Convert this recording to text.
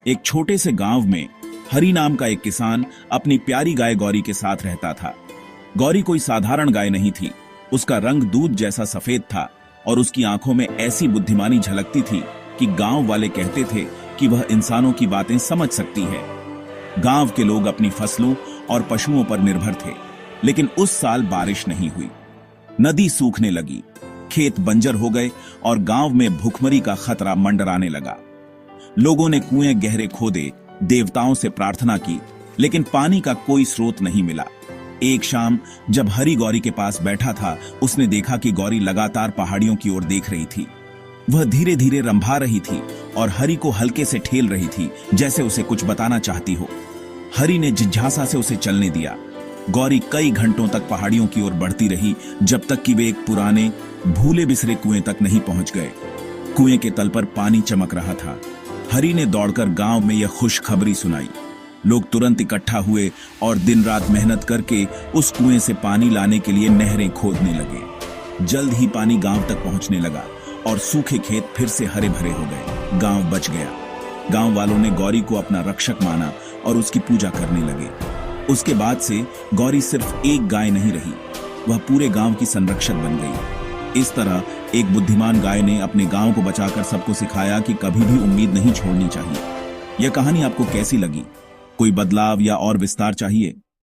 एक छोटे से गांव में हरि नाम का एक किसान अपनी प्यारी गाय गौरी के साथ रहता था। गौरी कोई साधारण गाय नहीं थी। उसका रंग दूध जैसा सफेद था और उसकी आंखों में ऐसी बुद्धिमानी झलकती थी कि गांव वाले कहते थे कि वह इंसानों की बातें समझ सकती है। गांव के लोग अपनी फसलों और पशुओं पर निर्भर थे, लेकिन उस साल बारिश नहीं हुई। नदी सूखने लगी, खेत बंजर हो गए और गांव में भूखमरी का खतरा मंडराने लगा। लोगों ने कुएं गहरे खोदे, देवताओं से प्रार्थना की, लेकिन पानी का कोई स्रोत नहीं मिला। एक शाम जब हरि गौरी के पास बैठा था, उसने देखा कि गौरी लगातार पहाड़ियों की ओर देख रही थी। वह धीरे धीरे रंभा रही थी और हरि को हल्के से ठेल रही थी, जैसे उसे कुछ बताना चाहती हो। हरि ने जिज्ञासा से उसे चलने दिया। गौरी कई घंटों तक पहाड़ियों की ओर बढ़ती रही, जब तक कि वे एक पुराने भूले बिसरे कुएं तक नहीं पहुंच गए। कुएं के तल पर पानी चमक रहा था। हरि ने दौड़कर गांव में यह खुशखबरी सुनाई। लोग तुरंत इकट्ठा हुए और दिन रात मेहनत करके उस कुएं से पानी लाने के लिए नहरें खोदने लगे। जल्द ही पानी गांव तक पहुंचने लगा और सूखे खेत फिर से हरे भरे हो गए। गांव बच गया। गांव वालों ने गौरी को अपना रक्षक माना और उसकी पूजा करने लगे। उसके बाद से गौरी सिर्फ एक गाय नहीं रही, वह पूरे गांव की संरक्षक बन गई। इस तरह एक बुद्धिमान गाय ने अपने गांव को बचाकर सबको सिखाया कि कभी भी उम्मीद नहीं छोड़नी चाहिए। यह कहानी आपको कैसी लगी? कोई बदलाव या और विस्तार चाहिए?